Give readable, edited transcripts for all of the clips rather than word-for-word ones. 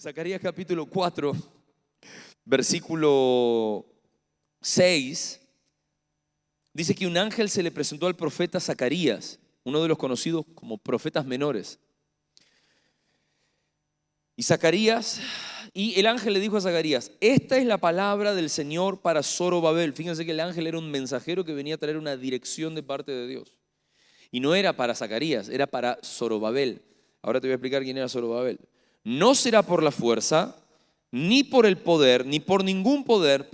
Zacarías capítulo 4, versículo 6, dice que un ángel se le presentó al profeta Zacarías, uno de los conocidos como profetas menores. Y el ángel le dijo a Zacarías: esta es la palabra del Señor para Zorobabel. Fíjense que el ángel era un mensajero que venía a traer una dirección de parte de Dios. Y no era para Zacarías, era para Zorobabel. Ahora te voy a explicar quién era Zorobabel. No será por la fuerza, ni por el poder, ni por ningún poder,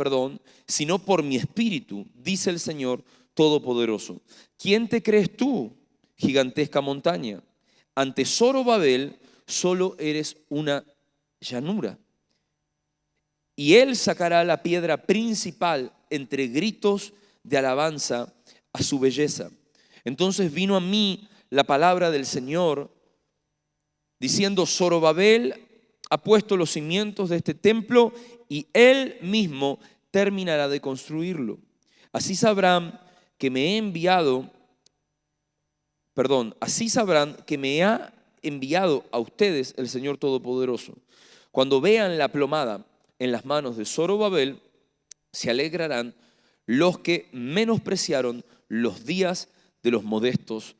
sino por mi espíritu, dice el Señor Todopoderoso. ¿Quién te crees tú, gigantesca montaña? Ante Zorobabel solo eres una llanura. Y él sacará la piedra principal entre gritos de alabanza a su belleza. Entonces vino a mí la palabra del Señor diciendo: Zorobabel ha puesto los cimientos de este templo y él mismo terminará de construirlo. Así sabrán que me ha enviado a ustedes el Señor Todopoderoso. Cuando vean la plomada en las manos de Zorobabel, se alegrarán los que menospreciaron los días de los modestos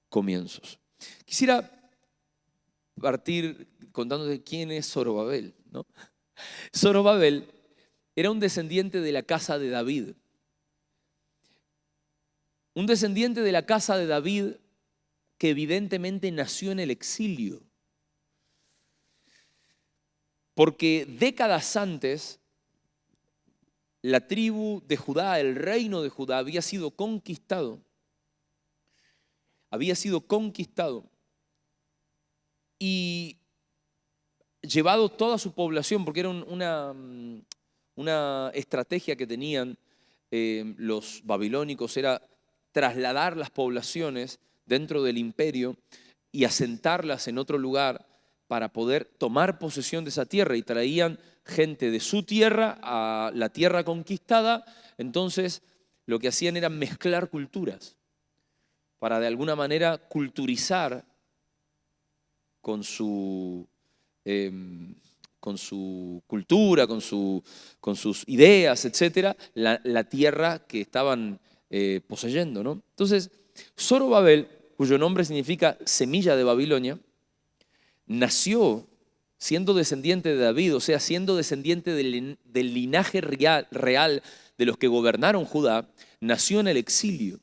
comienzos. Quisiera partir contándote quién es Zorobabel, ¿no? Zorobabel era un descendiente de la casa de David. Un descendiente de la casa de David que evidentemente nació en el exilio. Porque décadas antes, la tribu de Judá, el reino de Judá, había sido conquistado. Y llevado toda su población, porque era una estrategia que tenían los babilónicos, era trasladar las poblaciones dentro del imperio y asentarlas en otro lugar para poder tomar posesión de esa tierra, y traían gente de su tierra a la tierra conquistada. Entonces lo que hacían era mezclar culturas para de alguna manera culturizar con su cultura, con sus ideas, etcétera, la tierra que estaban poseyendo, ¿no? Entonces, Zorobabel, cuyo nombre significa semilla de Babilonia, nació siendo descendiente de David, o sea, siendo descendiente del linaje real de los que gobernaron Judá. Nació en el exilio.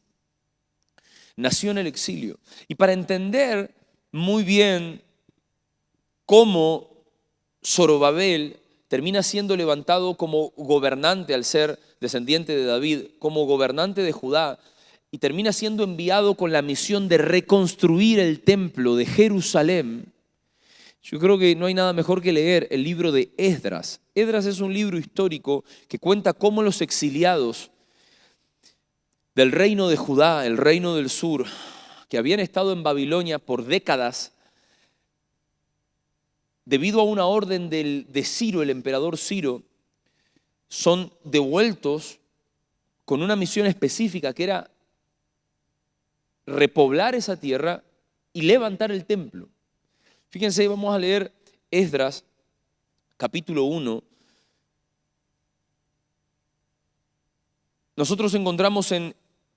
Y para entender muy bien cómo Zorobabel termina siendo levantado como gobernante al ser descendiente de David, como gobernante de Judá, y termina siendo enviado con la misión de reconstruir el templo de Jerusalén, yo creo que no hay nada mejor que leer el libro de Esdras. Esdras es un libro histórico que cuenta cómo los exiliados del reino de Judá, el reino del sur, que habían estado en Babilonia por décadas, debido a una orden de Ciro, el emperador Ciro, son devueltos con una misión específica que era repoblar esa tierra y levantar el templo. Fíjense, vamos a leer Esdras, capítulo 1. Nosotros encontramos en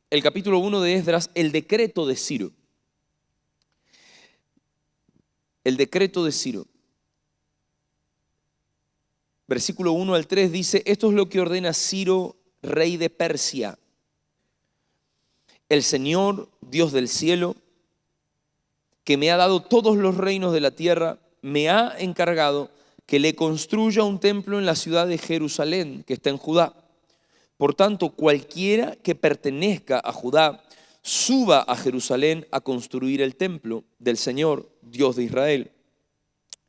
el capítulo 1 de Esdras el decreto de Ciro. El decreto de Ciro. Versículo 1 al 3 dice: esto es lo que ordena Ciro, rey de Persia. El Señor, Dios del cielo, que me ha dado todos los reinos de la tierra, me ha encargado que le construya un templo en la ciudad de Jerusalén, que está en Judá. Por tanto, cualquiera que pertenezca a Judá, suba a Jerusalén a construir el templo del Señor, Dios de Israel,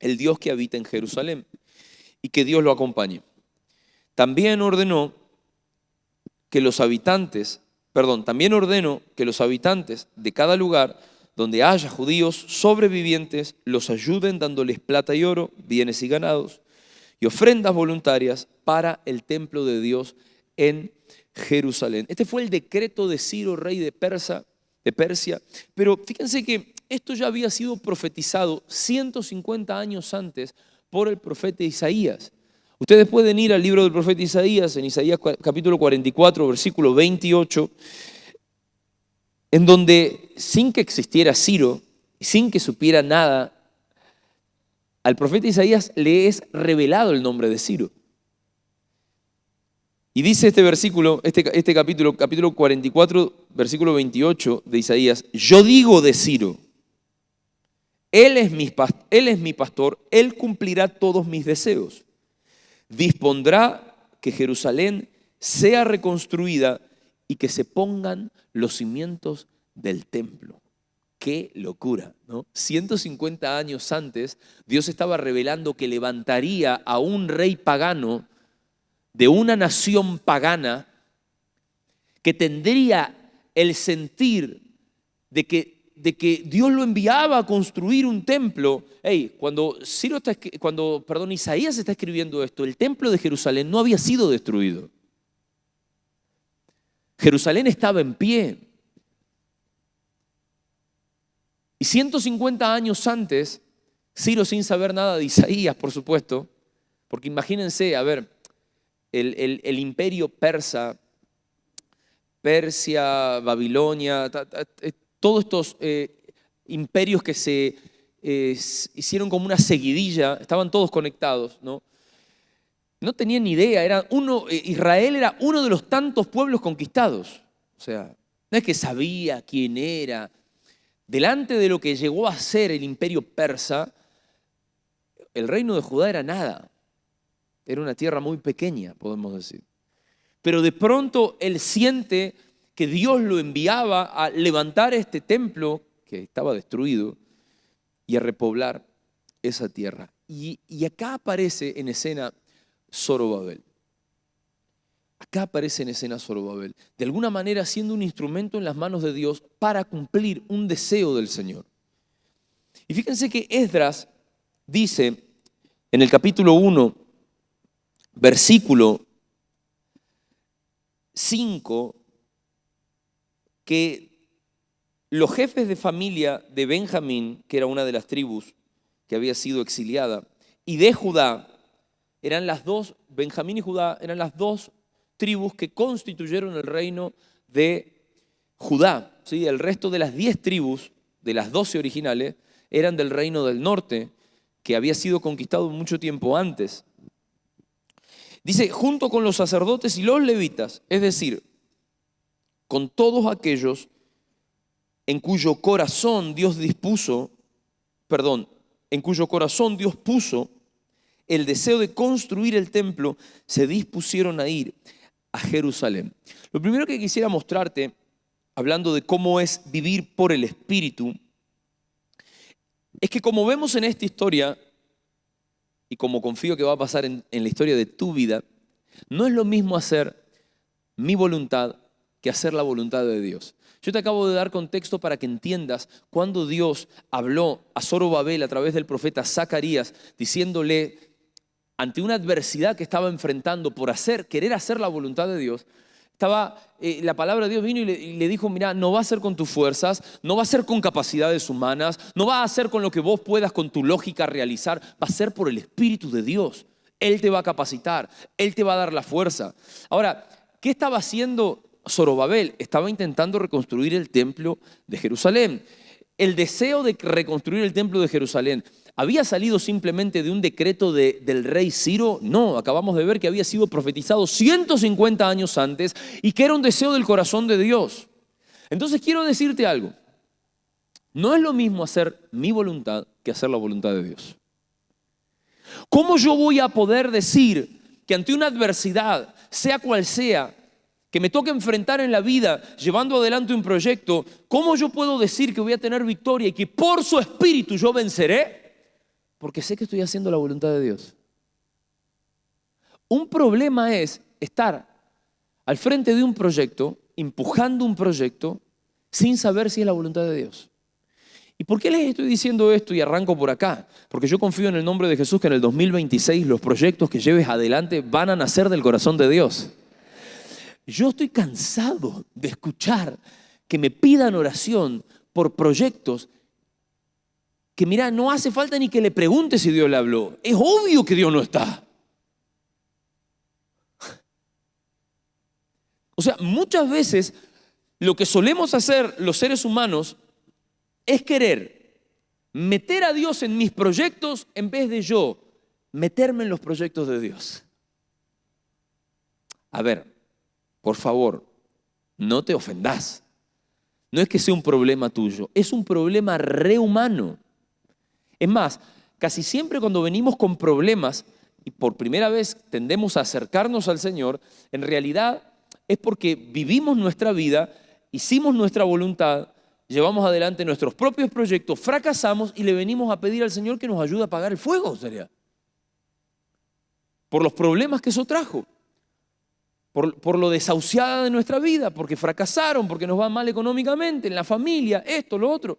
el Dios que habita en Jerusalén, y que Dios lo acompañe. También ordeno que los habitantes de cada lugar donde haya judíos sobrevivientes los ayuden dándoles plata y oro, bienes y ganados, y ofrendas voluntarias para el templo de Dios en Jerusalén. Este fue el decreto de Ciro, rey de Persia, pero fíjense que esto ya había sido profetizado 150 años antes por el profeta Isaías. Ustedes pueden ir al libro del profeta Isaías, en Isaías capítulo 44, versículo 28, en donde sin que existiera Ciro, sin que supiera nada, al profeta Isaías le es revelado el nombre de Ciro. Y dice este versículo, este capítulo 44, versículo 28 de Isaías: yo digo de Ciro, él es mi pastor, él cumplirá todos mis deseos. Dispondrá que Jerusalén sea reconstruida y que se pongan los cimientos del templo. ¡Qué locura!, ¿no? 150 años antes, Dios estaba revelando que levantaría a un rey pagano de una nación pagana que tendría el sentir de que Dios lo enviaba a construir un templo. Cuando Isaías está escribiendo esto, el templo de Jerusalén no había sido destruido. Jerusalén estaba en pie. Y 150 años antes, Ciro, sin saber nada de Isaías, por supuesto, porque imagínense, a ver, el imperio persa, Persia, Babilonia, todos estos imperios que se hicieron como una seguidilla, estaban todos conectados, ¿no? No tenían ni idea, Israel era uno de los tantos pueblos conquistados. O sea, no es que sabía quién era. Delante de lo que llegó a ser el imperio persa, el reino de Judá era nada. Era una tierra muy pequeña, podemos decir. Pero de pronto él siente que Dios lo enviaba a levantar este templo que estaba destruido y a repoblar esa tierra. Y acá aparece en escena Zorobabel. Acá aparece en escena Zorobabel, de alguna manera siendo un instrumento en las manos de Dios para cumplir un deseo del Señor. Y fíjense que Esdras dice en el capítulo 1, versículo 5, que los jefes de familia de Benjamín, que era una de las tribus que había sido exiliada, y de Judá, Benjamín y Judá eran las dos tribus que constituyeron el reino de Judá. ¿Sí? El resto de las 10 tribus, de las 12 originales, eran del reino del norte, que había sido conquistado mucho tiempo antes. Dice, junto con los sacerdotes y los levitas, es decir, con todos aquellos en cuyo corazón Dios puso el deseo de construir el templo, se dispusieron a ir a Jerusalén. Lo primero que quisiera mostrarte, hablando de cómo es vivir por el Espíritu, es que como vemos en esta historia, y como confío que va a pasar en la historia de tu vida, no es lo mismo hacer mi voluntad que hacer la voluntad de Dios. Yo te acabo de dar contexto para que entiendas cuando Dios habló a Zorobabel a través del profeta Zacarías, diciéndole, ante una adversidad que estaba enfrentando por querer hacer la voluntad de Dios, la palabra de Dios vino y le dijo, mira, no va a ser con tus fuerzas, no va a ser con capacidades humanas, no va a ser con lo que vos puedas con tu lógica realizar, va a ser por el Espíritu de Dios. Él te va a capacitar, Él te va a dar la fuerza. Ahora, ¿qué estaba haciendo Zorobabel? Estaba intentando reconstruir el templo de Jerusalén. El deseo de reconstruir el templo de Jerusalén, ¿había salido simplemente de un decreto del rey Ciro? No, acabamos de ver que había sido profetizado 150 años antes y que era un deseo del corazón de Dios. Entonces quiero decirte algo. No es lo mismo hacer mi voluntad que hacer la voluntad de Dios. ¿Cómo yo voy a poder decir que ante una adversidad, sea cual sea, que me toque enfrentar en la vida llevando adelante un proyecto, cómo yo puedo decir que voy a tener victoria y que por su Espíritu yo venceré? Porque sé que estoy haciendo la voluntad de Dios. Un problema es estar al frente de un proyecto, empujando un proyecto, sin saber si es la voluntad de Dios. ¿Y por qué les estoy diciendo esto y arranco por acá? Porque yo confío en el nombre de Jesús que en el 2026 los proyectos que lleves adelante van a nacer del corazón de Dios. Yo estoy cansado de escuchar que me pidan oración por proyectos que mira, no hace falta ni que le pregunte si Dios le habló. Es obvio que Dios no está. O sea, muchas veces lo que solemos hacer los seres humanos es querer meter a Dios en mis proyectos en vez de yo meterme en los proyectos de Dios. A ver, por favor, no te ofendás. No es que sea un problema tuyo, es un problema rehumano. Es más, casi siempre cuando venimos con problemas y por primera vez tendemos a acercarnos al Señor, en realidad es porque vivimos nuestra vida, hicimos nuestra voluntad, llevamos adelante nuestros propios proyectos, fracasamos y le venimos a pedir al Señor que nos ayude a apagar el fuego, sería. Por los problemas que eso trajo. Por lo desahuciada de nuestra vida, porque fracasaron, porque nos va mal económicamente, en la familia, esto, lo otro.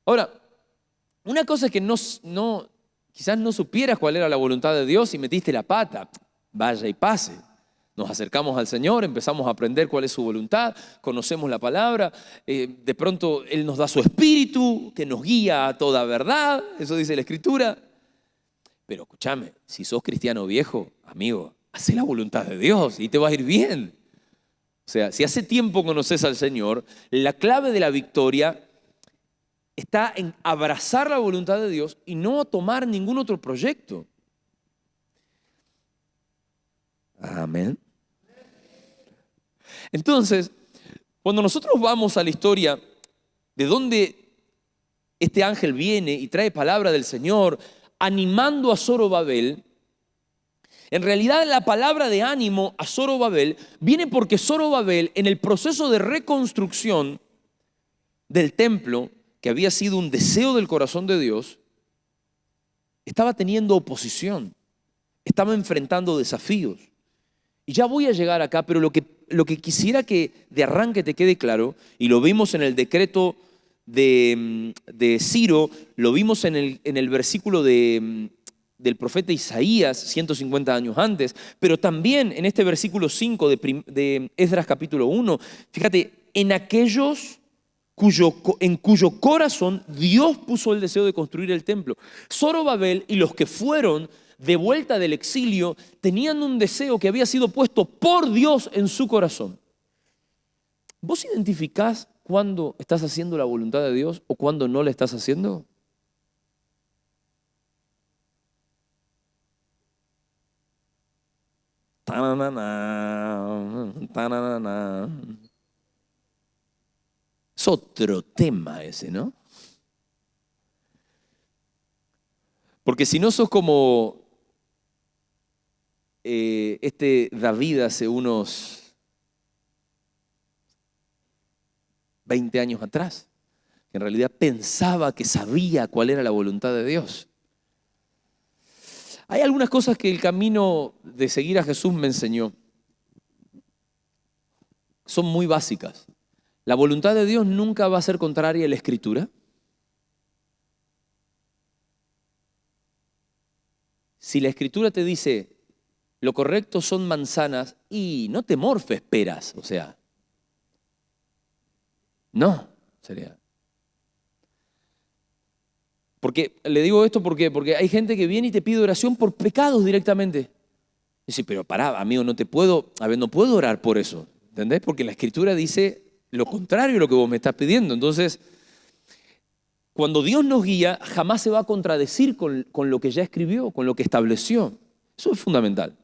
Ahora, una cosa es que quizás no supieras cuál era la voluntad de Dios y metiste la pata. Vaya y pase. Nos acercamos al Señor, empezamos a aprender cuál es su voluntad, conocemos la palabra, de pronto Él nos da su espíritu que nos guía a toda verdad, eso dice la Escritura. Pero escúchame, si sos cristiano viejo, amigo, hacé la voluntad de Dios y te va a ir bien. O sea, si hace tiempo conoces al Señor, la clave de la victoria está en abrazar la voluntad de Dios y no tomar ningún otro proyecto. Amén. Entonces, cuando nosotros vamos a la historia de donde este ángel viene y trae palabra del Señor, animando a Zorobabel, en realidad la palabra de ánimo a Zorobabel viene porque Zorobabel, en el proceso de reconstrucción del templo, que había sido un deseo del corazón de Dios, estaba teniendo oposición, estaba enfrentando desafíos. Y ya voy a llegar acá, pero lo que quisiera que de arranque te quede claro, y lo vimos en el decreto de Ciro, lo vimos en el versículo del profeta Isaías 150 años antes, pero también en este versículo 5 de Esdras capítulo 1, fíjate, en aquellos en cuyo corazón Dios puso el deseo de construir el templo. Zorobabel y los que fueron de vuelta del exilio tenían un deseo que había sido puesto por Dios en su corazón. ¿Vos identificás cuándo estás haciendo la voluntad de Dios o cuándo no la estás haciendo? Es otro tema ese, ¿no? Porque si no sos como David hace unos 20 años atrás, que en realidad pensaba que sabía cuál era la voluntad de Dios. Hay algunas cosas que el camino de seguir a Jesús me enseñó. Son muy básicas. La voluntad de Dios nunca va a ser contraria a la Escritura. Si la Escritura te dice lo correcto son manzanas y no te morfes peras, o sea, no, sería. Porque le digo esto porque hay gente que viene y te pide oración por pecados directamente. Dice, pero pará, amigo, no puedo orar por eso, ¿entendés? Porque la Escritura dice lo contrario a lo que vos me estás pidiendo. Entonces, cuando Dios nos guía, jamás se va a contradecir con lo que ya escribió, con lo que estableció. Eso es fundamental.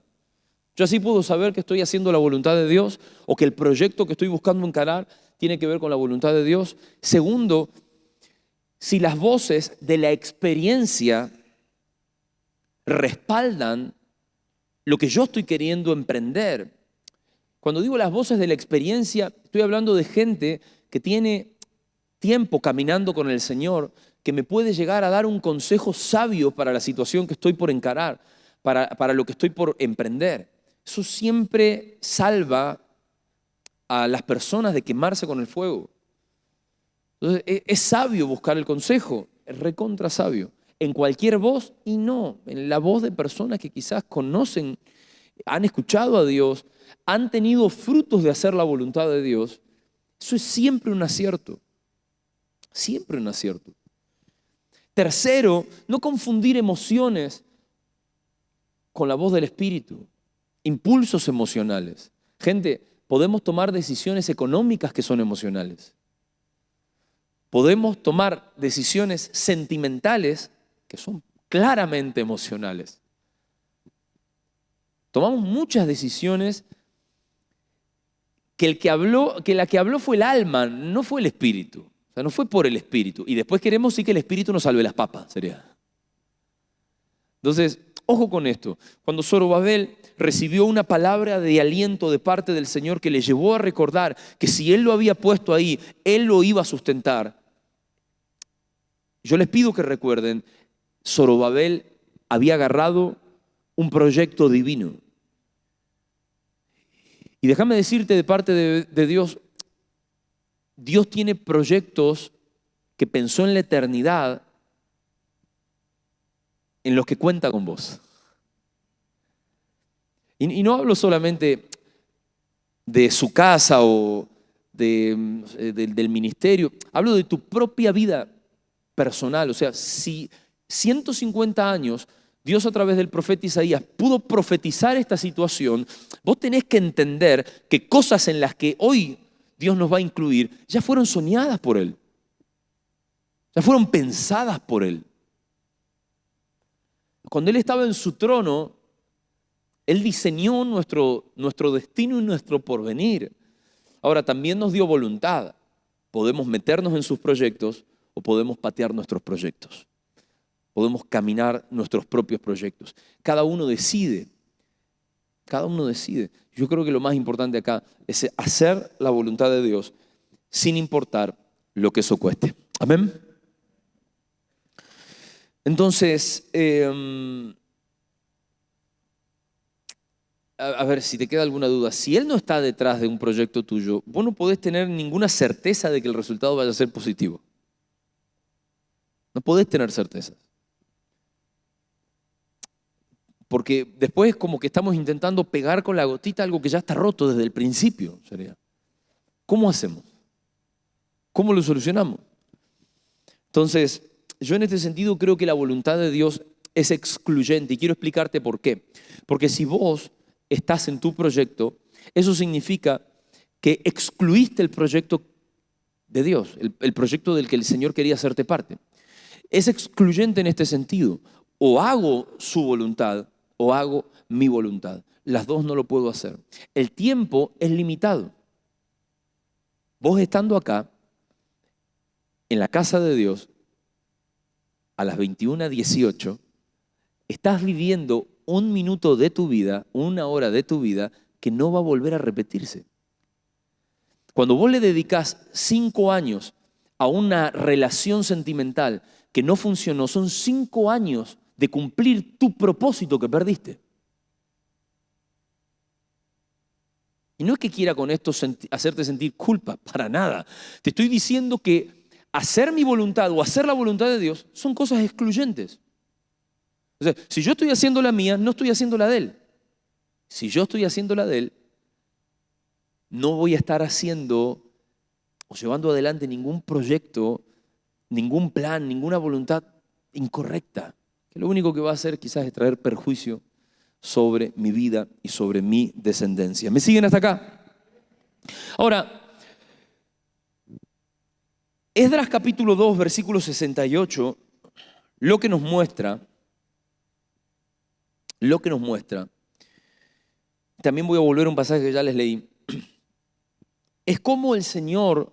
Yo así puedo saber que estoy haciendo la voluntad de Dios o que el proyecto que estoy buscando encarar tiene que ver con la voluntad de Dios. Segundo, si las voces de la experiencia respaldan lo que yo estoy queriendo emprender. Cuando digo las voces de la experiencia, estoy hablando de gente que tiene tiempo caminando con el Señor, que me puede llegar a dar un consejo sabio para la situación que estoy por encarar, para lo que estoy por emprender. Eso siempre salva a las personas de quemarse con el fuego. Entonces, es sabio buscar el consejo, es recontra sabio. En cualquier voz y no, en la voz de personas que quizás conocen, han escuchado a Dios, han tenido frutos de hacer la voluntad de Dios. Eso es siempre un acierto, siempre un acierto. Tercero, no confundir emociones con la voz del Espíritu. Impulsos emocionales. Gente, podemos tomar decisiones económicas que son emocionales. Podemos tomar decisiones sentimentales que son claramente emocionales. Tomamos muchas decisiones que la que habló fue el alma, no fue el espíritu. O sea, no fue por el espíritu. Y después queremos sí que el espíritu nos salve las papas, sería. Entonces, ojo con esto. Cuando Zorobabel recibió una palabra de aliento de parte del Señor que le llevó a recordar que si Él lo había puesto ahí, Él lo iba a sustentar. Yo les pido que recuerden, Zorobabel había agarrado un proyecto divino. Y déjame decirte de parte de Dios, Dios tiene proyectos que pensó en la eternidad en los que cuenta con vos. Y no hablo solamente de su casa o del ministerio, hablo de tu propia vida personal. O sea, si 150 años Dios a través del profeta Isaías pudo profetizar esta situación, vos tenés que entender que cosas en las que hoy Dios nos va a incluir ya fueron soñadas por Él, ya fueron pensadas por Él. Cuando Él estaba en su trono, Él diseñó nuestro destino y nuestro porvenir. Ahora, también nos dio voluntad. Podemos meternos en sus proyectos o podemos patear nuestros proyectos. Podemos caminar nuestros propios proyectos. Cada uno decide. Cada uno decide. Yo creo que lo más importante acá es hacer la voluntad de Dios sin importar lo que eso cueste. Amén. Entonces, a ver si te queda alguna duda. Si Él no está detrás de un proyecto tuyo, vos no podés tener ninguna certeza de que el resultado vaya a ser positivo. No podés tener certezas. Porque después como que estamos intentando pegar con la gotita algo que ya está roto desde el principio. Sería. ¿Cómo hacemos? ¿Cómo lo solucionamos? Entonces, yo en este sentido creo que la voluntad de Dios es excluyente y quiero explicarte por qué. Porque si vos estás en tu proyecto, eso significa que excluiste el proyecto de Dios, el proyecto del que el Señor quería hacerte parte. Es excluyente en este sentido. O hago su voluntad o hago mi voluntad. Las dos no lo puedo hacer. El tiempo es limitado. Vos estando acá, en la casa de Dios, a las 21:18, estás viviendo un minuto de tu vida, una hora de tu vida, que no va a volver a repetirse. Cuando vos le dedicás 5 años a una relación sentimental que no funcionó, son 5 años de cumplir tu propósito que perdiste. Y no es que quiera con esto hacerte sentir culpa, para nada. Te estoy diciendo que hacer mi voluntad o hacer la voluntad de Dios son cosas excluyentes. O sea, si yo estoy haciendo la mía, no estoy haciendo la de Él. Si yo estoy haciendo la de Él, no voy a estar haciendo o llevando adelante ningún proyecto, ningún plan, ninguna voluntad incorrecta, que lo único que va a hacer quizás es traer perjuicio sobre mi vida y sobre mi descendencia. ¿Me siguen hasta acá? Ahora, Esdras capítulo 2, versículo 68, lo que nos muestra, también voy a volver a un pasaje que ya les leí, es cómo el Señor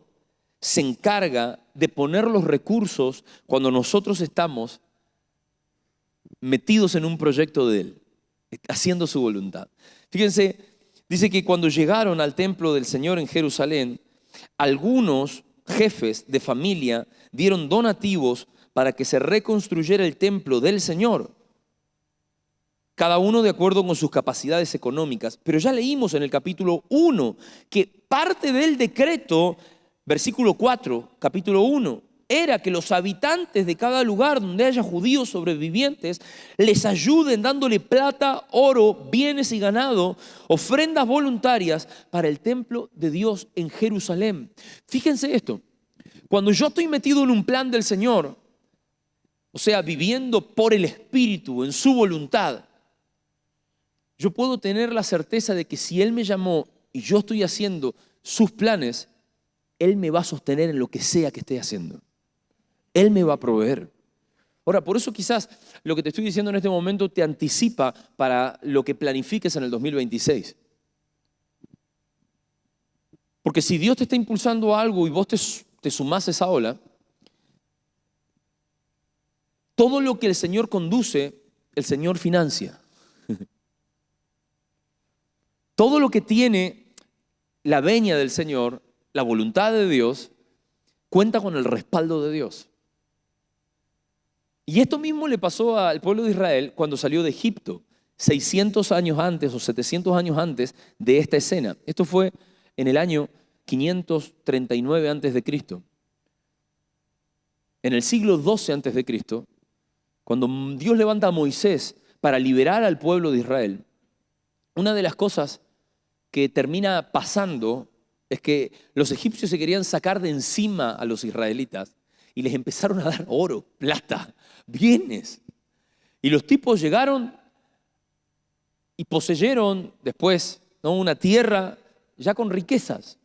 se encarga de poner los recursos cuando nosotros estamos metidos en un proyecto de Él, haciendo su voluntad. Fíjense, dice que cuando llegaron al templo del Señor en Jerusalén, algunos jefes de familia dieron donativos para que se reconstruyera el templo del Señor, cada uno de acuerdo con sus capacidades económicas. Pero ya leímos en el capítulo 1 que parte del decreto, versículo 4, capítulo 1, era que los habitantes de cada lugar donde haya judíos sobrevivientes les ayuden dándole plata, oro, bienes y ganado, ofrendas voluntarias para el templo de Dios en Jerusalén. Fíjense esto, cuando yo estoy metido en un plan del Señor, o sea, viviendo por el Espíritu, en su voluntad, yo puedo tener la certeza de que si Él me llamó y yo estoy haciendo sus planes, Él me va a sostener en lo que sea que esté haciendo. Él me va a proveer. Ahora, por eso quizás lo que te estoy diciendo en este momento te anticipa para lo que planifiques en el 2026. Porque si Dios te está impulsando a algo y vos te sumás a esa ola, todo lo que el Señor conduce, el Señor financia. Todo lo que tiene la venia del Señor, la voluntad de Dios, cuenta con el respaldo de Dios. Y esto mismo le pasó al pueblo de Israel cuando salió de Egipto, 600 años antes o 700 años antes de esta escena. Esto fue en el año 539 antes de Cristo. En el siglo XII antes de Cristo, cuando Dios levanta a Moisés para liberar al pueblo de Israel, una de las cosas que termina pasando es que los egipcios se querían sacar de encima a los israelitas y les empezaron a dar oro, plata, bienes. Y los tipos llegaron y poseyeron después, ¿no?, una tierra ya con riquezas.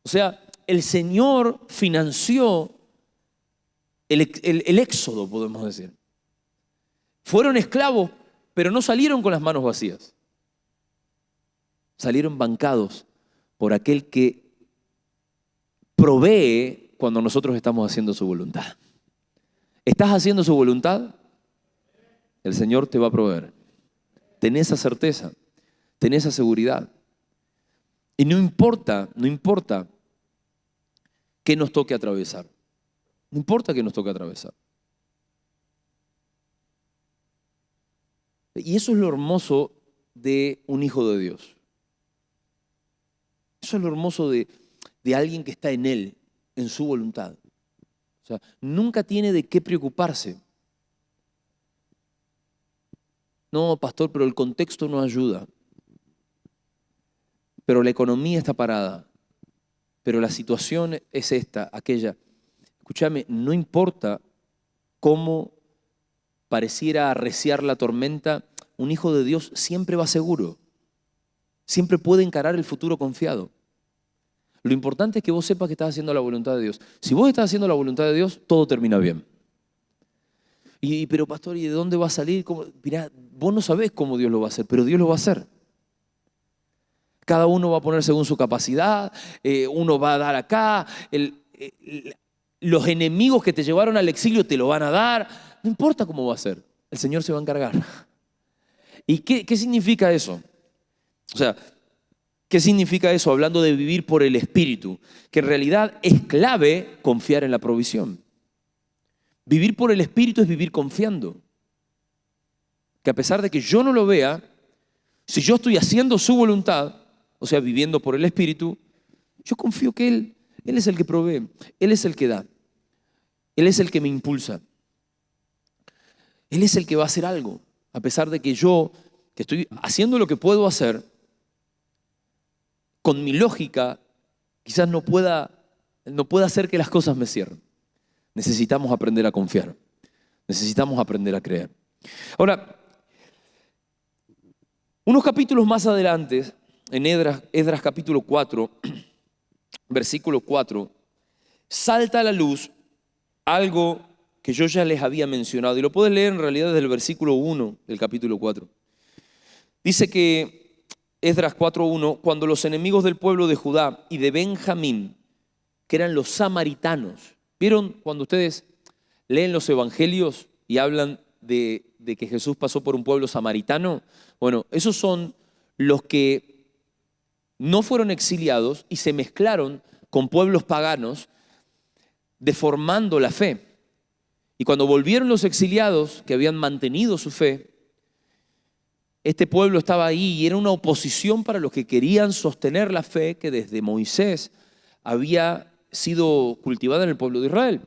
O sea, el Señor financió el éxodo, podemos decir. Fueron esclavos, pero no salieron con las manos vacías. Salieron bancados por aquel que provee cuando nosotros estamos haciendo su voluntad. ¿Estás haciendo su voluntad? El Señor te va a proveer. Ten esa certeza, ten esa seguridad. Y no importa qué nos toque atravesar. No importa qué nos toque atravesar. Y eso es lo hermoso de un hijo de Dios. Eso es lo hermoso de alguien que está en Él, en su voluntad. O sea, nunca tiene de qué preocuparse. No, pastor, pero el contexto no ayuda. Pero la economía está parada. Pero la situación es esta, aquella. Escúchame, no importa cómo pareciera arreciar la tormenta, un hijo de Dios siempre va seguro. Siempre puede encarar el futuro confiado. Lo importante es que vos sepas que estás haciendo la voluntad de Dios. Si vos estás haciendo la voluntad de Dios, todo termina bien. Pero pastor, ¿y de dónde va a salir? Mirá, vos no sabés cómo Dios lo va a hacer, pero Dios lo va a hacer. Cada uno va a poner según su capacidad, uno va a dar acá, los enemigos que te llevaron al exilio te lo van a dar. No importa cómo va a ser, el Señor se va a encargar. ¿Y qué significa eso? O sea, ¿qué significa eso? Hablando de vivir por el Espíritu, que en realidad es clave confiar en la provisión. Vivir por el Espíritu es vivir confiando. Que a pesar de que yo no lo vea, si yo estoy haciendo su voluntad, o sea, viviendo por el Espíritu, yo confío que Él es el que provee, Él es el que da, Él es el que me impulsa. Él es el que va a hacer algo, a pesar de que yo, que estoy haciendo lo que puedo hacer, con mi lógica, quizás no pueda hacer que las cosas me cierren. Necesitamos aprender a confiar. Necesitamos aprender a creer. Ahora, unos capítulos más adelante, en Esdras capítulo 4, versículo 4, salta a la luz algo que yo ya les había mencionado. Y lo puedes leer en realidad desde el versículo 1 del capítulo 4. Dice que Esdras 4:1, cuando los enemigos del pueblo de Judá y de Benjamín, que eran los samaritanos, ¿vieron cuando ustedes leen los evangelios y hablan de que Jesús pasó por un pueblo samaritano? Bueno, esos son los que no fueron exiliados y se mezclaron con pueblos paganos, deformando la fe. Y cuando volvieron los exiliados que habían mantenido su fe, este pueblo estaba ahí y era una oposición para los que querían sostener la fe que desde Moisés había sido cultivada en el pueblo de Israel.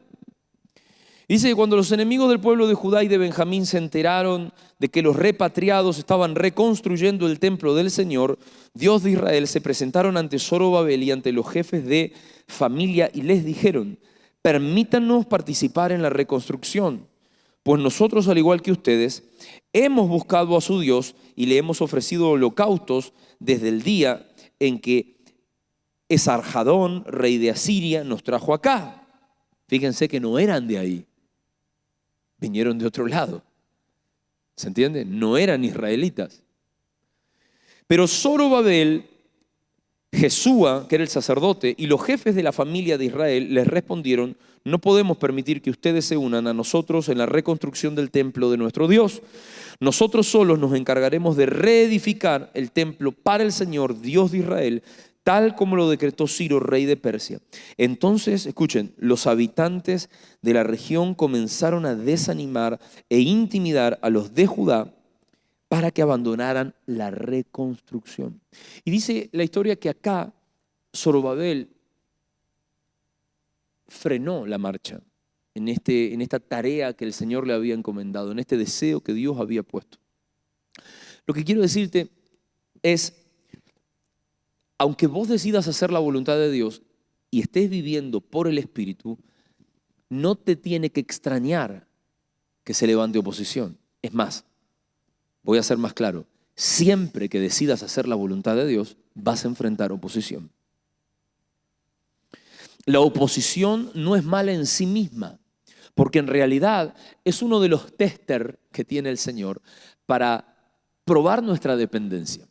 Dice que cuando los enemigos del pueblo de Judá y de Benjamín se enteraron de que los repatriados estaban reconstruyendo el templo del Señor, Dios de Israel, se presentaron ante Zorobabel y ante los jefes de familia y les dijeron: permítanos participar en la reconstrucción, pues nosotros, al igual que ustedes, hemos buscado a su Dios y le hemos ofrecido holocaustos desde el día en que Esarhadón, rey de Asiria, nos trajo acá. Fíjense que no eran de ahí, vinieron de otro lado. ¿Se entiende? No eran israelitas. Pero Zorobabel, Jesúa, que era el sacerdote, y los jefes de la familia de Israel les respondieron: no podemos permitir que ustedes se unan a nosotros en la reconstrucción del templo de nuestro Dios. Nosotros solos nos encargaremos de reedificar el templo para el Señor, Dios de Israel, tal como lo decretó Ciro, rey de Persia. Entonces, escuchen, los habitantes de la región comenzaron a desanimar e intimidar a los de Judá para que abandonaran la reconstrucción. Y dice la historia que acá Zorobabel frenó la marcha en esta tarea que el Señor le había encomendado, en este deseo que Dios había puesto. Lo que quiero decirte es, aunque vos decidas hacer la voluntad de Dios y estés viviendo por el Espíritu, no te tiene que extrañar que se levante oposición. Es más, voy a ser más claro, siempre que decidas hacer la voluntad de Dios, vas a enfrentar oposición. La oposición no es mala en sí misma, porque en realidad es uno de los tester que tiene el Señor para probar nuestra dependencia.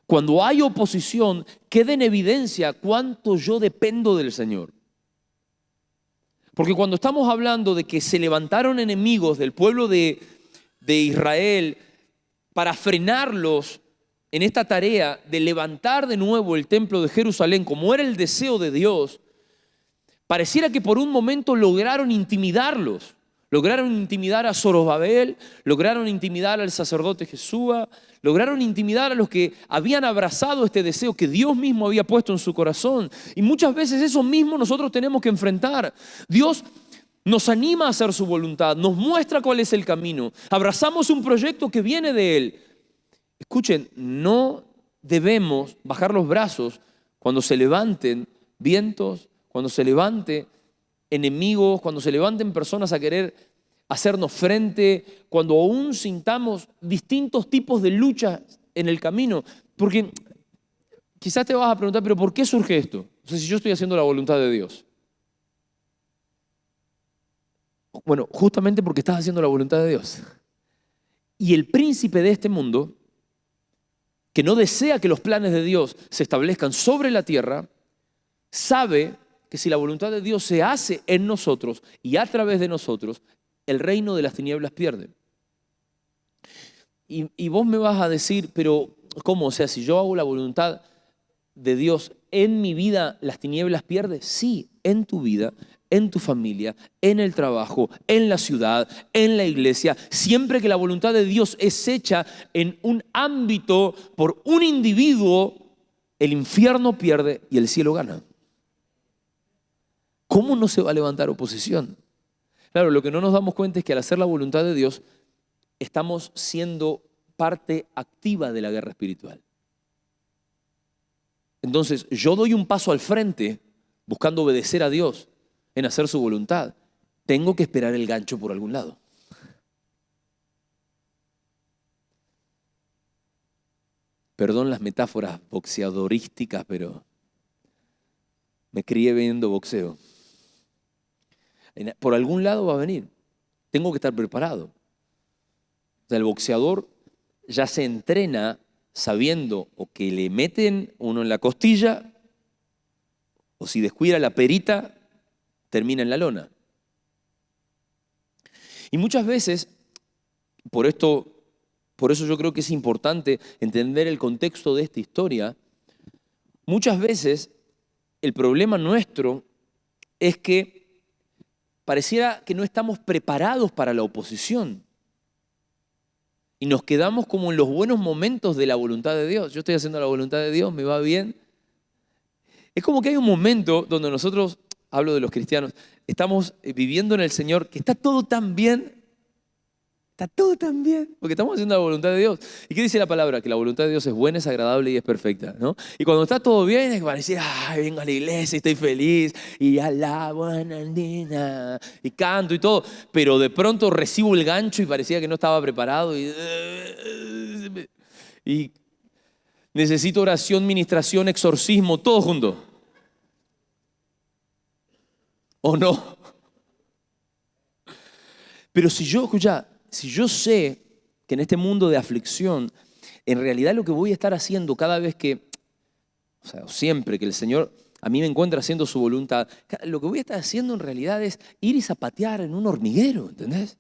Cuando hay oposición, queda en evidencia cuánto yo dependo del Señor. Porque cuando estamos hablando de que se levantaron enemigos del pueblo de Israel para frenarlos en esta tarea de levantar de nuevo el templo de Jerusalén, como era el deseo de Dios, pareciera que por un momento lograron intimidarlos. Lograron intimidar a Zorobabel, lograron intimidar al sacerdote Jesúa, lograron intimidar a los que habían abrazado este deseo que Dios mismo había puesto en su corazón. Y muchas veces eso mismo nosotros tenemos que enfrentar. Dios nos anima a hacer su voluntad, nos muestra cuál es el camino. Abrazamos un proyecto que viene de Él. Escuchen, no debemos bajar los brazos cuando se levanten vientos, cuando se levante enemigos, cuando se levanten personas a querer hacernos frente, cuando aún sintamos distintos tipos de luchas en el camino. Porque quizás te vas a preguntar, pero ¿por qué surge esto? O sea, si yo estoy haciendo la voluntad de Dios. Bueno, justamente porque estás haciendo la voluntad de Dios. Y el príncipe de este mundo, que no desea que los planes de Dios se establezcan sobre la tierra, sabe que si la voluntad de Dios se hace en nosotros y a través de nosotros, el reino de las tinieblas pierde. Y vos me vas a decir, pero ¿cómo? O sea, si yo hago la voluntad de Dios en mi vida, ¿las tinieblas pierden? Sí, en tu vida, en tu familia, en el trabajo, en la ciudad, en la iglesia. Siempre que la voluntad de Dios es hecha en un ámbito por un individuo, el infierno pierde y el cielo gana. ¿Cómo no se va a levantar oposición? Claro, lo que no nos damos cuenta es que al hacer la voluntad de Dios, estamos siendo parte activa de la guerra espiritual. Entonces, yo doy un paso al frente buscando obedecer a Dios en hacer su voluntad. Tengo que esperar el gancho por algún lado. Perdón las metáforas boxeadorísticas, pero me crié viendo boxeo. Por algún lado va a venir. Tengo que estar preparado. O sea, el boxeador ya se entrena sabiendo o que le meten uno en la costilla o si descuida la perita, termina en la lona. Y muchas veces, por eso yo creo que es importante entender el contexto de esta historia, muchas veces el problema nuestro es que pareciera que no estamos preparados para la oposición. Y nos quedamos como en los buenos momentos de la voluntad de Dios. Yo estoy haciendo la voluntad de Dios, me va bien. Es como que hay un momento donde nosotros, hablo de los cristianos, estamos viviendo en el Señor, que está todo tan bien está todo tan bien, porque estamos haciendo la voluntad de Dios. ¿Y qué dice la palabra? Que la voluntad de Dios es buena, es agradable y es perfecta, ¿no? Y cuando está todo bien, es que van a decir, ay, vengo a la iglesia y estoy feliz, y alabo a Nandina, y canto y todo. Pero de pronto recibo el gancho y parecía que no estaba preparado, y necesito oración, ministración, exorcismo, todo junto. ¿O no? Pero si yo sé que en este mundo de aflicción, en realidad lo que voy a estar haciendo cada vez que, o sea, siempre que el Señor a mí me encuentra haciendo su voluntad, lo que voy a estar haciendo en realidad es ir y zapatear en un hormiguero, ¿entendés?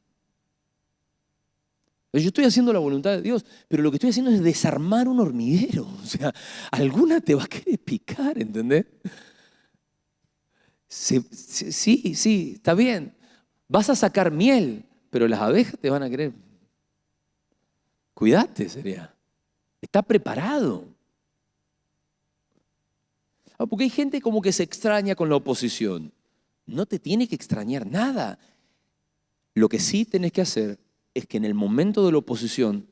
Yo estoy haciendo la voluntad de Dios, pero lo que estoy haciendo es desarmar un hormiguero. O sea, alguna te va a querer picar, ¿entendés? Sí, está bien. Vas a sacar miel, pero las abejas te van a querer. Cuídate, sería. Está preparado. Porque hay gente como que se extraña con la oposición. No te tiene que extrañar nada. Lo que sí tenés que hacer es que en el momento de la oposición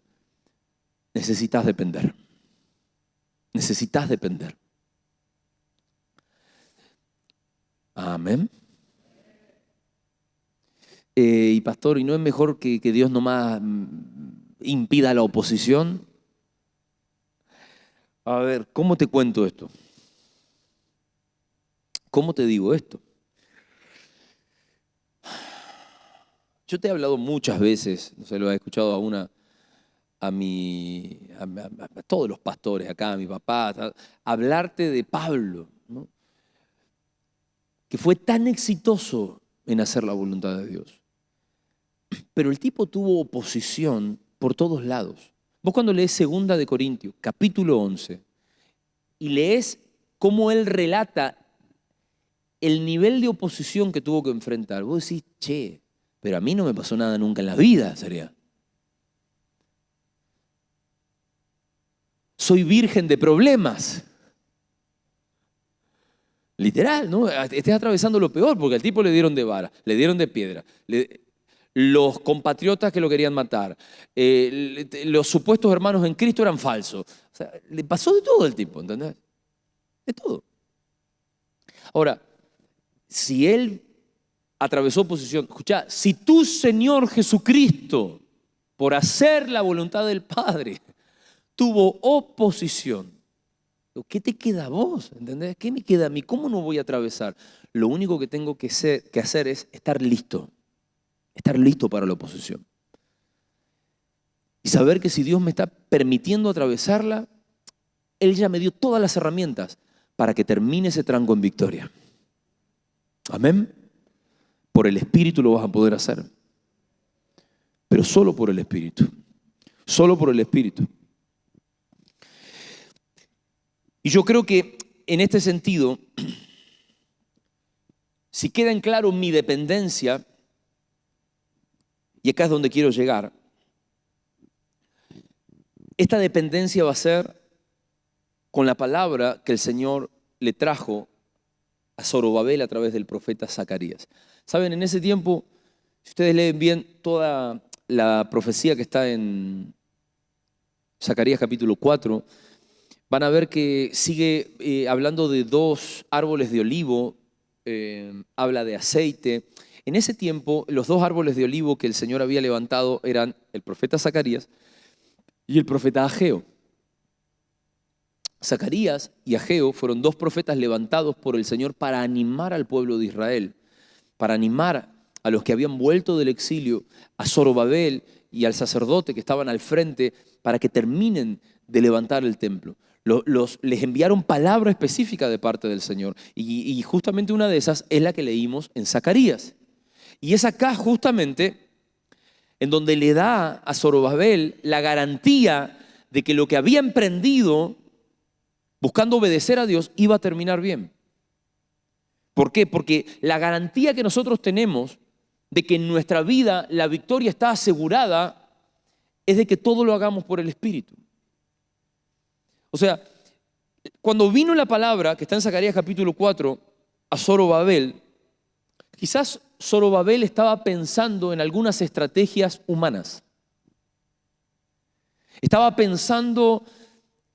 necesitas depender. Necesitas depender. Amén. Y pastor, ¿y no es mejor que Dios nomás impida la oposición? A ver, ¿cómo te cuento esto? ¿Cómo te digo esto? Yo te he hablado muchas veces, no sé, lo he escuchado a todos los pastores acá, a mi papá, hablarte de Pablo, ¿no? Que fue tan exitoso en hacer la voluntad de Dios. Pero el tipo tuvo oposición por todos lados. Vos cuando lees 2 de Corintios, capítulo 11, y lees cómo él relata el nivel de oposición que tuvo que enfrentar, vos decís, che, pero a mí no me pasó nada nunca en la vida, sería. Soy virgen de problemas. Literal, ¿no? Estás atravesando lo peor, porque al tipo le dieron de vara, le dieron de piedra. Los compatriotas que lo querían matar, los supuestos hermanos en Cristo eran falsos. O sea, le pasó de todo al tipo, ¿entendés? De todo. Ahora, si él atravesó oposición, escuchá, si tu Señor Jesucristo, por hacer la voluntad del Padre, tuvo oposición, ¿qué te queda a vos? ¿Entendés? ¿Qué me queda a mí? ¿Cómo no voy a atravesar? Lo único que tengo que hacer es estar listo. Estar listo para la oposición. Y saber que si Dios me está permitiendo atravesarla, Él ya me dio todas las herramientas para que termine ese tranco en victoria. Amén. Por el Espíritu lo vas a poder hacer. Pero solo por el Espíritu. Solo por el Espíritu. Y yo creo que en este sentido, si queda en claro mi dependencia, y acá es donde quiero llegar, esta dependencia va a ser con la palabra que el Señor le trajo a Zorobabel a través del profeta Zacarías. Saben, en ese tiempo, si ustedes leen bien toda la profecía que está en Zacarías capítulo 4, van a ver que sigue hablando de 2 árboles de olivo, habla de aceite. En ese tiempo, los 2 árboles de olivo que el Señor había levantado eran el profeta Zacarías y el profeta Ageo. Zacarías y Ageo fueron 2 profetas levantados por el Señor para animar al pueblo de Israel, para animar a los que habían vuelto del exilio, a Zorobabel y al sacerdote que estaban al frente, para que terminen de levantar el templo. Les enviaron palabra específica de parte del Señor y justamente una de esas es la que leímos en Zacarías. Y es acá justamente en donde le da a Zorobabel la garantía de que lo que había emprendido buscando obedecer a Dios iba a terminar bien. ¿Por qué? Porque la garantía que nosotros tenemos de que en nuestra vida la victoria está asegurada es de que todo lo hagamos por el Espíritu. O sea, cuando vino la palabra que está en Zacarías capítulo 4 a Zorobabel, quizás Zorobabel estaba pensando en algunas estrategias humanas. Estaba pensando,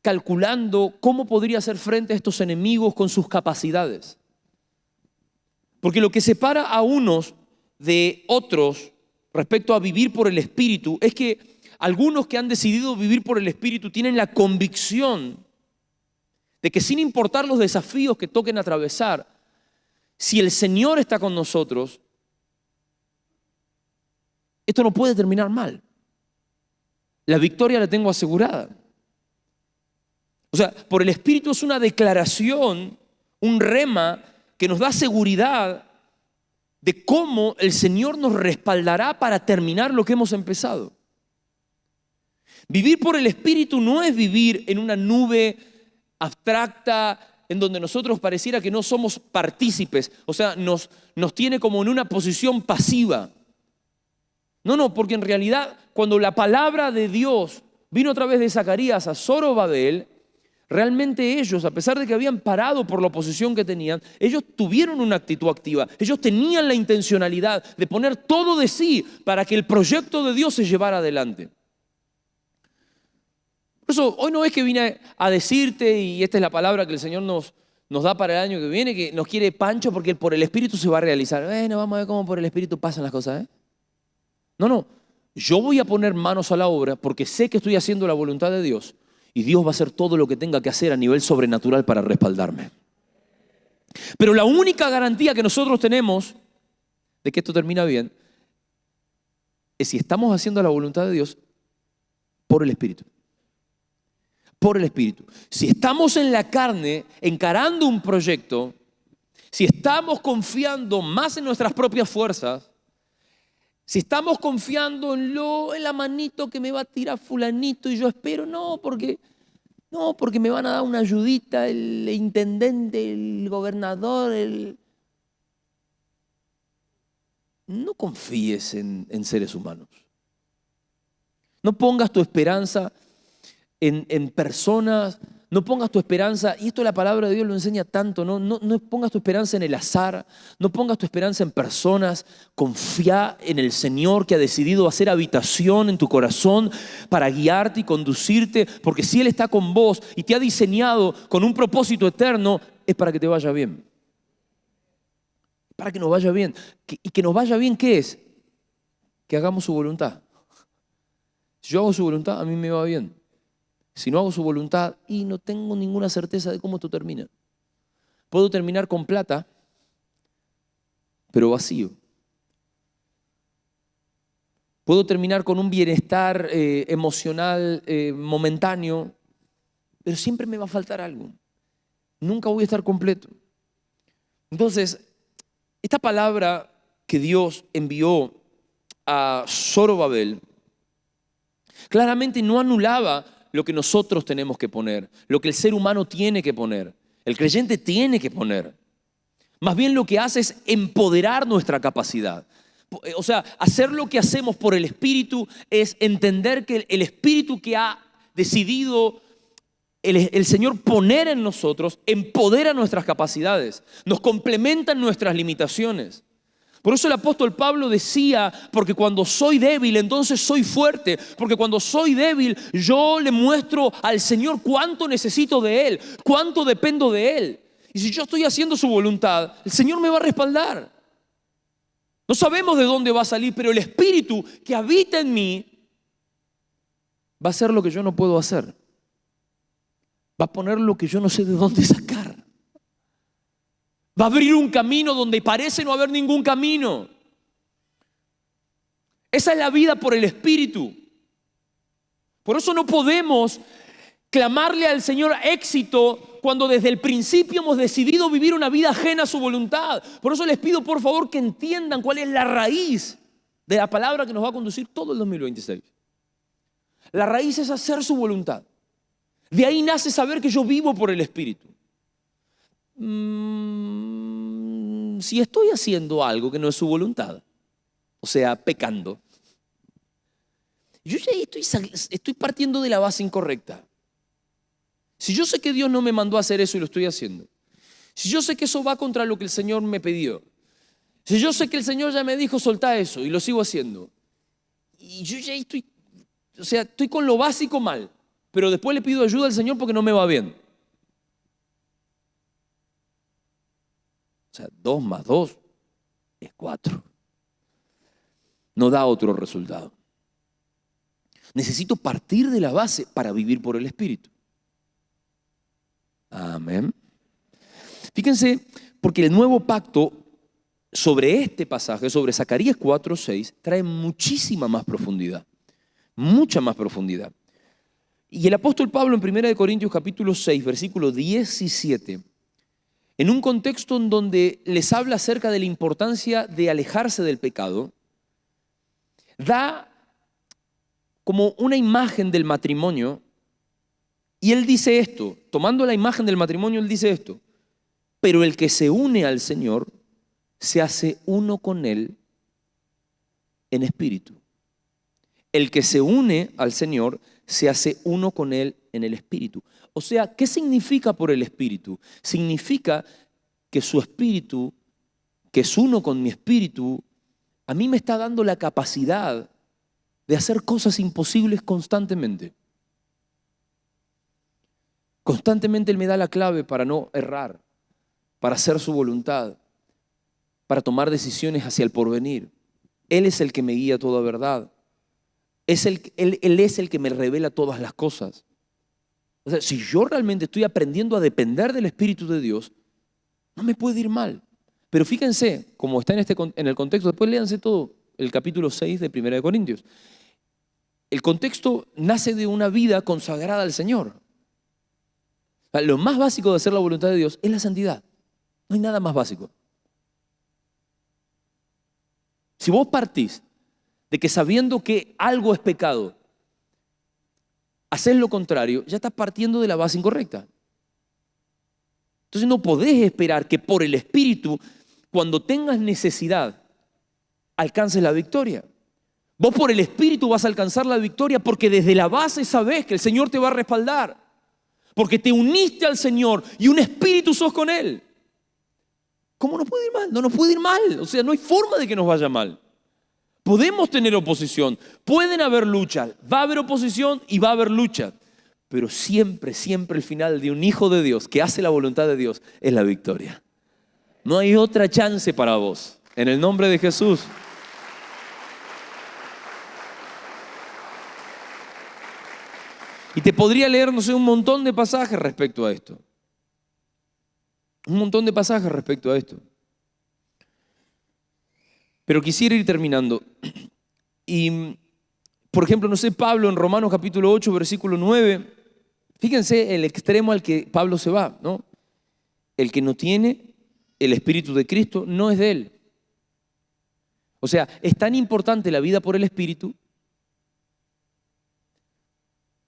calculando cómo podría hacer frente a estos enemigos con sus capacidades. Porque lo que separa a unos de otros respecto a vivir por el Espíritu es que algunos que han decidido vivir por el Espíritu tienen la convicción de que sin importar los desafíos que toquen atravesar, si el Señor está con nosotros, esto no puede terminar mal. La victoria la tengo asegurada. O sea, por el Espíritu es una declaración, un rema que nos da seguridad de cómo el Señor nos respaldará para terminar lo que hemos empezado. Vivir por el Espíritu no es vivir en una nube abstracta en donde nosotros pareciera que no somos partícipes, o sea, nos tiene como en una posición pasiva. No, porque en realidad cuando la palabra de Dios vino a través de Zacarías a Zorobabel, realmente ellos, a pesar de que habían parado por la oposición que tenían, ellos tuvieron una actitud activa. Ellos tenían la intencionalidad de poner todo de sí para que el proyecto de Dios se llevara adelante. Por eso, hoy no es que vine a decirte, y esta es la palabra que el Señor nos da para el año que viene, que nos quiere Pancho porque por el Espíritu se va a realizar. Bueno, vamos a ver cómo por el Espíritu pasan las cosas, ¿eh? No. Yo voy a poner manos a la obra porque sé que estoy haciendo la voluntad de Dios. Y Dios va a hacer todo lo que tenga que hacer a nivel sobrenatural para respaldarme. Pero la única garantía que nosotros tenemos de que esto termina bien es si estamos haciendo la voluntad de Dios por el Espíritu. Por el Espíritu. Si estamos en la carne encarando un proyecto, si estamos confiando más en nuestras propias fuerzas, si estamos confiando en la manito que me va a tirar fulanito y yo espero, no, porque me van a dar una ayudita, el intendente, el gobernador, No confíes en seres humanos. No pongas tu esperanza en personas. No pongas tu esperanza, y esto la palabra de Dios lo enseña tanto, no pongas tu esperanza en el azar, no pongas tu esperanza en personas, confía en el Señor que ha decidido hacer habitación en tu corazón para guiarte y conducirte, porque si Él está con vos y te ha diseñado con un propósito eterno, es para que te vaya bien. Para que nos vaya bien. ¿Y que nos vaya bien qué es? Que hagamos su voluntad. Si yo hago su voluntad, a mí me va bien. Si no hago su voluntad y no tengo ninguna certeza de cómo esto termina. Puedo terminar con plata, pero vacío. Puedo terminar con un bienestar emocional momentáneo, pero siempre me va a faltar algo. Nunca voy a estar completo. Entonces, esta palabra que Dios envió a Zorobabel claramente no anulaba lo que nosotros tenemos que poner, lo que el ser humano tiene que poner, el creyente tiene que poner. Más bien lo que hace es empoderar nuestra capacidad. O sea, hacer lo que hacemos por el Espíritu es entender que el Espíritu que ha decidido el Señor poner en nosotros empodera nuestras capacidades, nos complementa en nuestras limitaciones. Por eso el apóstol Pablo decía, porque cuando soy débil, entonces soy fuerte. Porque cuando soy débil, yo le muestro al Señor cuánto necesito de Él, cuánto dependo de Él. Y si yo estoy haciendo su voluntad, el Señor me va a respaldar. No sabemos de dónde va a salir, pero el Espíritu que habita en mí va a hacer lo que yo no puedo hacer. Va a poner lo que yo no sé de dónde sacar. Va a abrir un camino donde parece no haber ningún camino. Esa es la vida por el Espíritu. Por eso no podemos clamarle al Señor éxito cuando desde el principio hemos decidido vivir una vida ajena a su voluntad. Por eso les pido por favor que entiendan cuál es la raíz de la palabra que nos va a conducir todo el 2026. La raíz es hacer su voluntad. De ahí nace saber que yo vivo por el Espíritu. Si estoy haciendo algo que no es su voluntad, o sea, pecando, yo ya estoy partiendo de la base incorrecta. Si yo sé que Dios no me mandó a hacer eso y lo estoy haciendo, si yo sé que eso va contra lo que el Señor me pidió, si yo sé que el Señor ya me dijo soltá eso y lo sigo haciendo, y yo ya estoy O sea, estoy con lo básico mal, pero después le pido ayuda al Señor porque no me va bien. O sea, 2 más 2 es 4. No da otro resultado. Necesito partir de la base para vivir por el Espíritu. Amén. Fíjense, porque el nuevo pacto sobre este pasaje, sobre Zacarías 4:6, trae muchísima más profundidad. Mucha más profundidad. Y el apóstol Pablo en 1 Corintios capítulo 6, versículo 17, en un contexto en donde les habla acerca de la importancia de alejarse del pecado, da como una imagen del matrimonio, y él dice esto, tomando la imagen del matrimonio, él dice esto: pero el que se une al Señor se hace uno con Él en espíritu. El que se une al Señor se hace uno con Él en el espíritu. O sea, ¿qué significa por el espíritu? Significa que su espíritu, que es uno con mi espíritu, a mí me está dando la capacidad de hacer cosas imposibles constantemente. Constantemente Él me da la clave para no errar, para hacer su voluntad, para tomar decisiones hacia el porvenir. Él es el que me guía a toda verdad. Él es el que me revela todas las cosas. O sea, si yo realmente estoy aprendiendo a depender del Espíritu de Dios, no me puede ir mal. Pero fíjense, como está en el contexto, después léanse todo el capítulo 6 de 1 Corintios. El contexto nace de una vida consagrada al Señor. O sea, lo más básico de hacer la voluntad de Dios es la santidad. No hay nada más básico. Si vos partís de que sabiendo que algo es pecado, haces lo contrario, ya estás partiendo de la base incorrecta. Entonces no podés esperar que por el Espíritu, cuando tengas necesidad, alcances la victoria. Vos por el Espíritu vas a alcanzar la victoria porque desde la base sabés que el Señor te va a respaldar. Porque te uniste al Señor y un espíritu sos con Él. ¿Cómo nos puede ir mal? No nos puede ir mal. O sea, no hay forma de que nos vaya mal. Podemos tener oposición, pueden haber luchas, va a haber oposición y va a haber lucha. Pero siempre, siempre el final de un hijo de Dios que hace la voluntad de Dios es la victoria. No hay otra chance para vos. En el nombre de Jesús. Y te podría leer, no sé, un montón de pasajes respecto a esto. Un montón de pasajes respecto a esto. Pero quisiera ir terminando. Y, por ejemplo, no sé, Pablo en Romanos capítulo 8, versículo 9. Fíjense el extremo al que Pablo se va, ¿no? El que no tiene el Espíritu de Cristo no es de él. O sea, es tan importante la vida por el Espíritu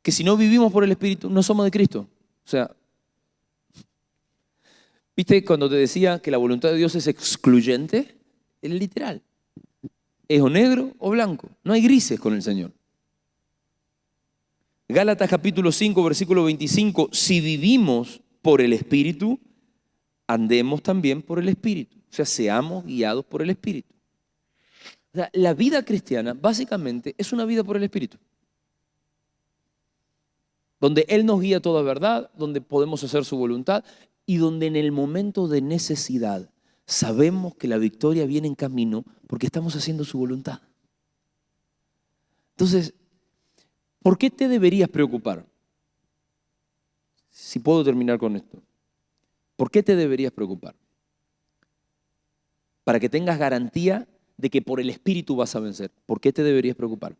que si no vivimos por el Espíritu no somos de Cristo. O sea, ¿viste cuando te decía que la voluntad de Dios es excluyente? Es literal. Es o negro o blanco. No hay grises con el Señor. Gálatas capítulo 5, versículo 25. Si vivimos por el Espíritu, andemos también por el Espíritu. O sea, seamos guiados por el Espíritu. O sea, la vida cristiana básicamente es una vida por el Espíritu. Donde Él nos guía a toda verdad, donde podemos hacer su voluntad y donde en el momento de necesidad sabemos que la victoria viene en camino porque estamos haciendo su voluntad. Entonces, ¿por qué te deberías preocupar? Si puedo terminar con esto. ¿Por qué te deberías preocupar? Para que tengas garantía de que por el Espíritu vas a vencer. ¿Por qué te deberías preocupar?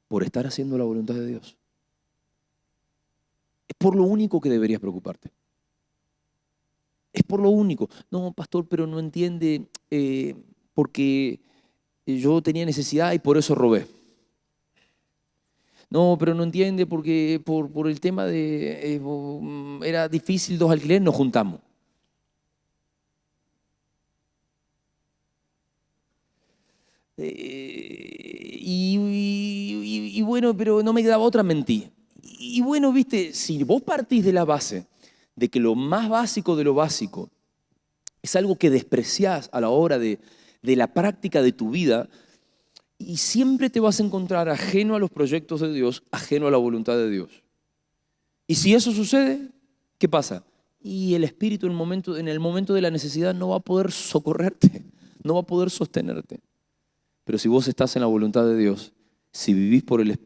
Por estar haciendo la voluntad de Dios. Es por lo único que deberías preocuparte. Es por lo único. No, pastor, pero no entiende porque yo tenía necesidad y por eso robé. No, pero no entiende porque por el tema de era difícil 2 alquileres, nos juntamos. Y bueno, pero no me quedaba otra, mentí. Y bueno, viste, si vos partís de la base de que lo más básico de lo básico es algo que despreciás a la hora de la práctica de tu vida, Y siempre te vas a encontrar ajeno a los proyectos de Dios, ajeno a la voluntad de Dios. Y si eso sucede, ¿qué pasa? Y el Espíritu en el momento de la necesidad no va a poder socorrerte, no va a poder sostenerte. Pero si vos estás en la voluntad de Dios, si vivís por el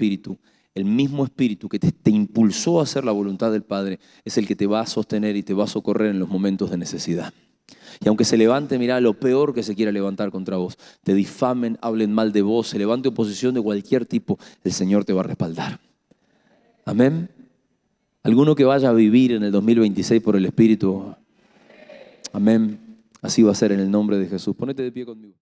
mismo Espíritu que te impulsó a hacer la voluntad del Padre, es el que te va a sostener y te va a socorrer en los momentos de necesidad. Y aunque se levante, mirá, lo peor que se quiera levantar contra vos, te difamen, hablen mal de vos, se levante oposición de cualquier tipo, el Señor te va a respaldar. Amén. Alguno que vaya a vivir en el 2026 por el Espíritu, amén. Así va a ser en el nombre de Jesús. Ponete de pie conmigo.